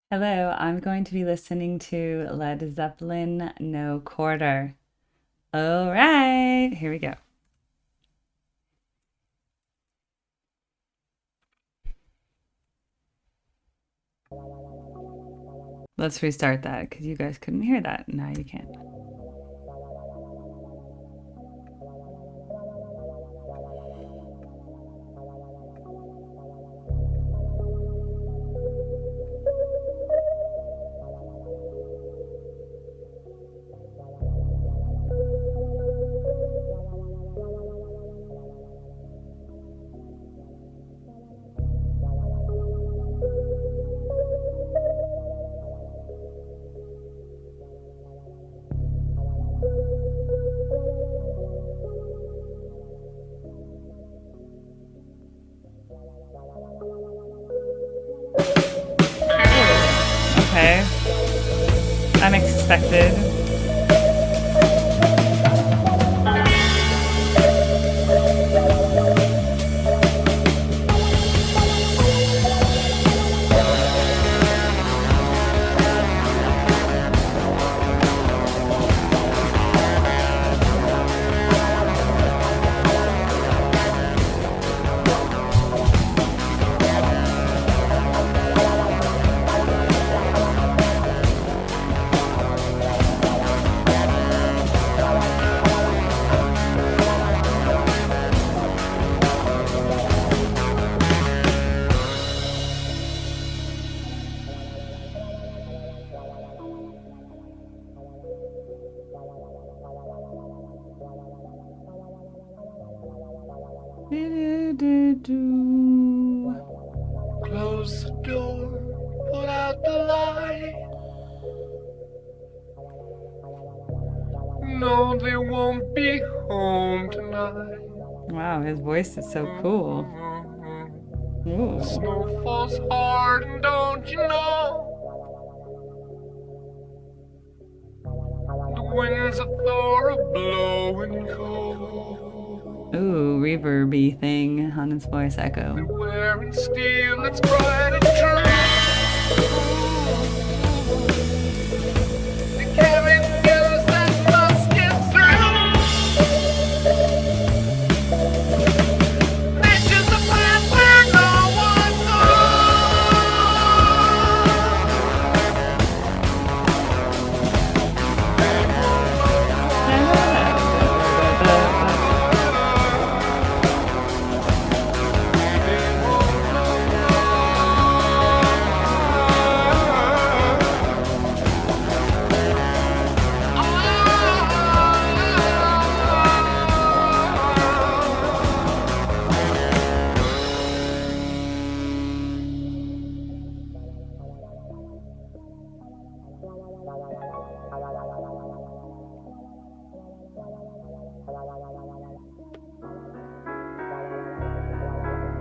Hello, I'm going to be listening to Led Zeppelin No Quarter. All right, here we go. Let's restart that because you guys couldn't hear that. Now you can. Okay. Unexpected. Close the door, put out the light. No, they won't be home tonight. Wow, his voice is so cool. Ooh. The snow falls hard, and don't you know? The winds of Thor are blowing cold. Ooh, reverby thing on his voice echo. They're wearing steel that's bright and true. They carry news that must get through. Nature's a path where no one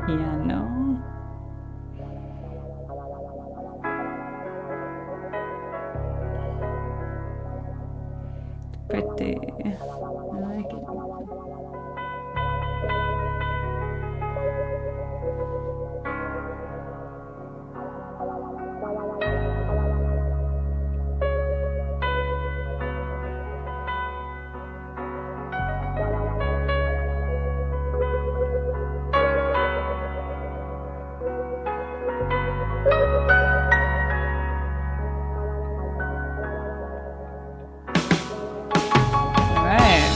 Piano. Pretty. I like it. All right.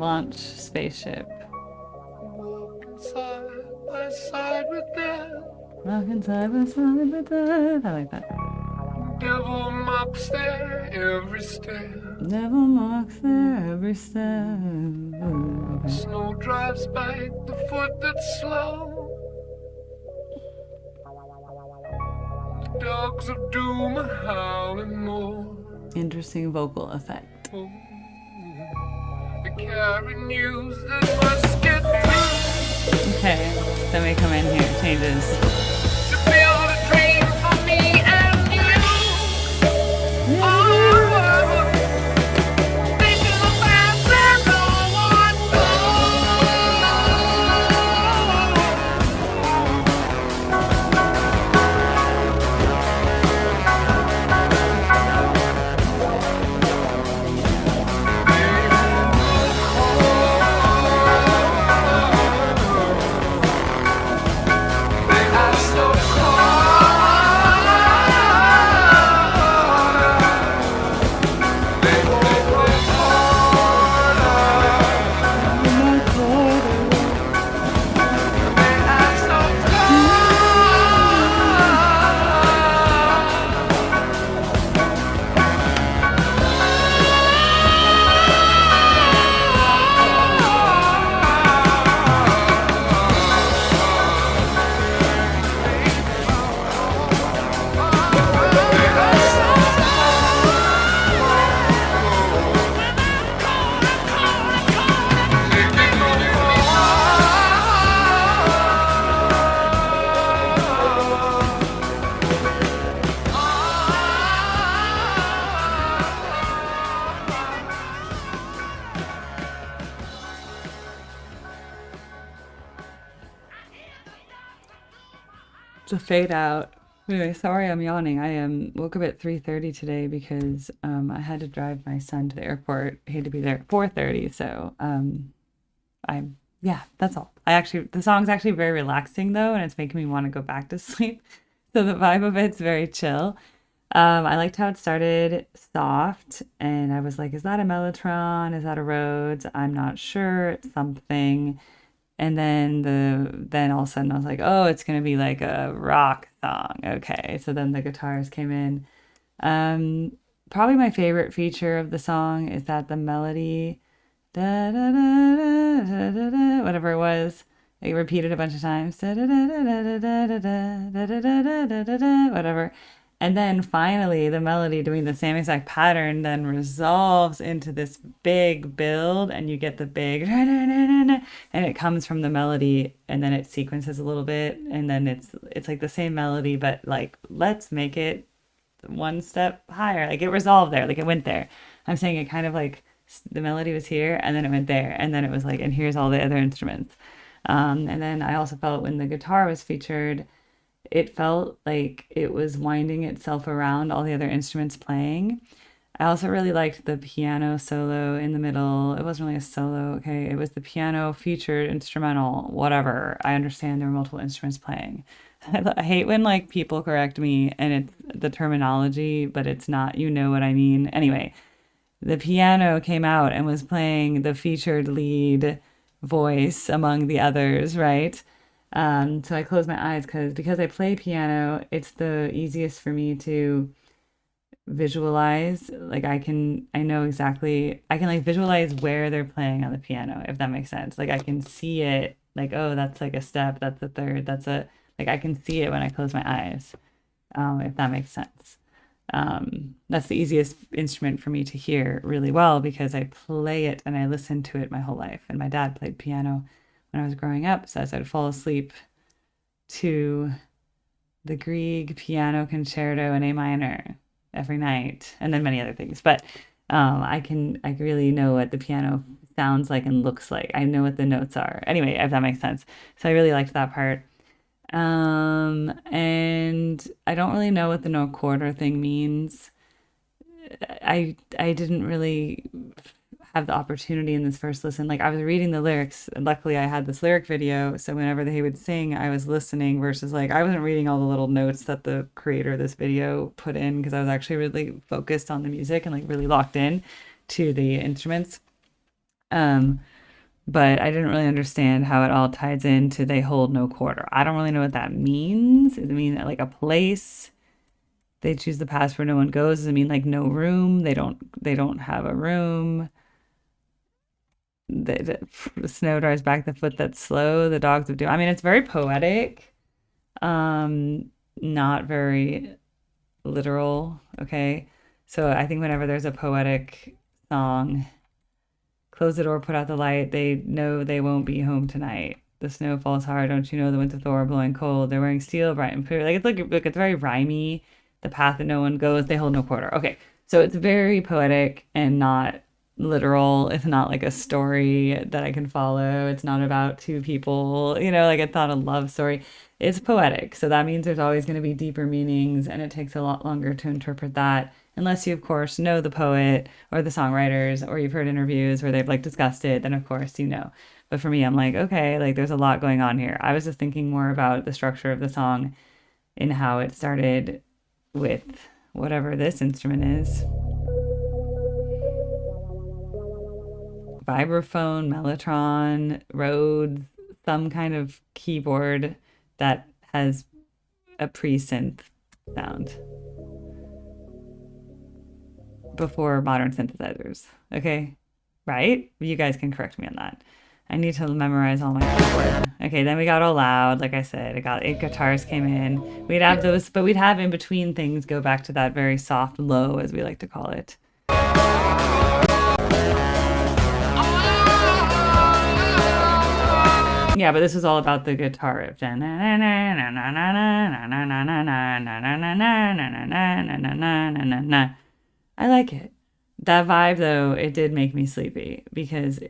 launch spaceship. Walking side by side with them. Rocking side by side with us. I like that. Devil mocks their every step. Devil marks their every step. Okay. Snow drives by the foot that's slow. The dogs of doom are howling more. Interesting vocal effect. Oh, they carry news that must get through. Okay, then we come in here. Changes. To build a dream for me and you. Oh, thinking about where no one They are so cold. They won't go They are so To fade out. Anyway, sorry I'm yawning. I woke up at 3:30 today because I had to drive my son to the airport. He had to be there at 4:30, so yeah, that's all. The song's actually very relaxing though, and it's making me want to go back to sleep. So the vibe of it's very chill. I liked how it started soft, and I was like, is that a Mellotron? Is that a Rhodes? I'm not sure. It's something. And then all of a sudden I was like, oh, it's gonna be like a rock song. Okay. So then the guitars came in. Probably my favorite feature of the song is that the melody, da da da da da da da, whatever it was, it repeated a bunch of times, da da da da da da da da da da da da da da, whatever. And then finally, the melody doing the same exact pattern then resolves into this big build, and you get the big, and it comes from the melody, and then it sequences a little bit, and then it's like the same melody, but like let's make it one step higher. Like it resolved there, like it went there. I'm saying it kind of like the melody was here, and then it went there, and then it was like, and here's all the other instruments. And then I also felt when the guitar was featured, it felt like it was winding itself around all the other instruments playing. I also really liked the piano solo in the middle. It wasn't really a solo, okay? It was the piano featured instrumental, whatever. I understand there were multiple instruments playing. I hate when like people correct me and it's the terminology, but it's not, you know what I mean. Anyway, the piano came out and was playing the featured lead voice among the others, right? So I closed my eyes because I play piano, it's the easiest for me to visualize. Like I know exactly, I can like visualize where they're playing on the piano, if that makes sense. Like I can see it, like, oh, that's like a step, that's a third, like I can see it when I close my eyes, if that makes sense. That's the easiest instrument for me to hear really well because I play it and I listen to it my whole life. And my dad played piano when I was growing up, so I'd fall asleep to the Grieg piano concerto in A minor every night, and then many other things. But I really know what the piano sounds like and looks like. I know what the notes are. Anyway, if that makes sense. So I really liked that part. And I don't really know what the no quarter thing means. I didn't really have the opportunity in this first listen. Like I was reading the lyrics, and luckily I had this lyric video, so whenever they would sing, I was listening versus like I wasn't reading all the little notes that the creator of this video put in because I was actually really focused on the music and like really locked in to the instruments. but I didn't really understand how it all ties into they hold no quarter. I don't really know what that means. Does it mean that like a place? They choose the path where no one goes. Does it mean like no room? They don't have a room. The snow drives back the foot that's slow. The dogs of doom. I mean, it's very poetic. Not very literal. Okay. So I think whenever there's a poetic song, close the door, put out the light. They know they won't be home tonight. The snow falls hard. Don't you know the winds of Thor are blowing cold? They're wearing steel, bright and clear. Like it's very rhymey. The path that no one goes, they hold no quarter. Okay, so it's very poetic and not literal. It's not like a story that I can follow. It's not about two people. Like it's not a love story. It's poetic, so that means there's always going to be deeper meanings, and it takes a lot longer to interpret that unless you of course know the poet or the songwriters, or you've heard interviews where they've like discussed it, then of course but for me, I'm like, okay, like there's a lot going on here. I was just thinking more about the structure of the song and how it started with whatever this instrument is. Vibraphone, mellotron, Rhodes, some kind of keyboard that has a pre-synth sound before modern synthesizers. Okay, right? You guys can correct me on that. I need to memorize all my keyboard. Okay, then we got all loud. Like I said, I got 8 guitars came in. We'd have those, but we'd have in between things go back to that very soft low, as we like to call it. Yeah, but this was all about the guitar riff. I like it. That vibe, though, it did make me sleepy because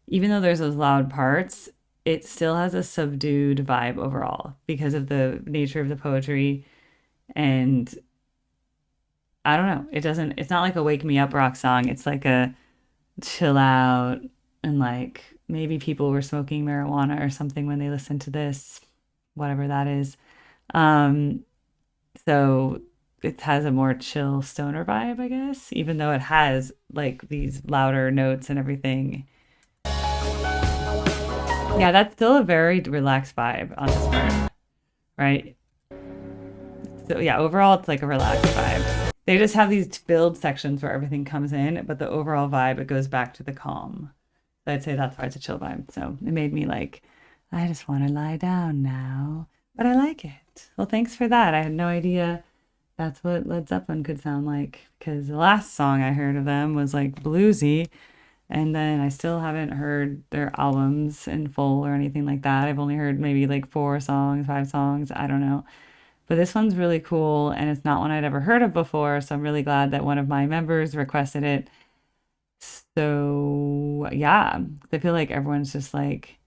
even though there's those loud parts, it still has a subdued vibe overall because of the nature of the poetry. And I don't know, it's not like a wake me up rock song. It's like a chill out, and like maybe people were smoking marijuana or something when they listened to this, whatever that is. Um, so it has a more chill stoner vibe, I guess, even though it has like these louder notes and everything. Yeah, that's still a very relaxed vibe on this part, right? So yeah, overall it's like a relaxed vibe. They just have these build sections where everything comes in, but the overall vibe, it goes back to the calm. So I'd say that's why it's a chill vibe. So it made me like, I just want to lie down now, but I like it. Well, thanks for that. I had no idea that's what Led Zeppelin could sound like, because the last song I heard of them was like bluesy, and then I still haven't heard their albums in full or anything like that. I've only heard maybe like 4 songs, 5 songs, I don't know. But this one's really cool, and it's not one I'd ever heard of before, so I'm really glad that one of my members requested it. So, yeah, I feel like everyone's just like,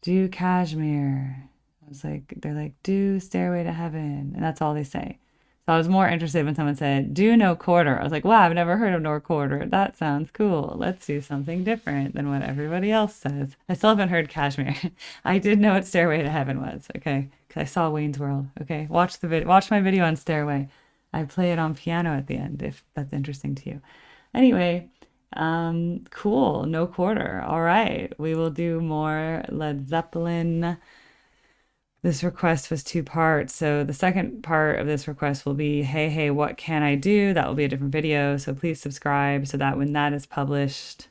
do Kashmir. I was like, they're like, do Stairway to Heaven. And that's all they say. So I was more interested when someone said, do No Quarter. I was like, wow, I've never heard of No Quarter. That sounds cool. Let's do something different than what everybody else says. I still haven't heard Kashmir. I did know what Stairway to Heaven was, okay? Because I saw Wayne's World, okay? Watch my video on Stairway. I play it on piano at the end, if that's interesting to you. Anyway, cool. No Quarter. All right. We will do more Led Zeppelin. This request was 2 parts. So the second part of this request will be, hey, hey, what can I do? That will be a different video. So please subscribe so that when that is published,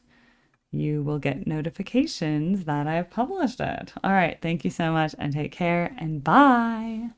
you will get notifications that I've published it. All right. Thank you so much, and take care, and bye.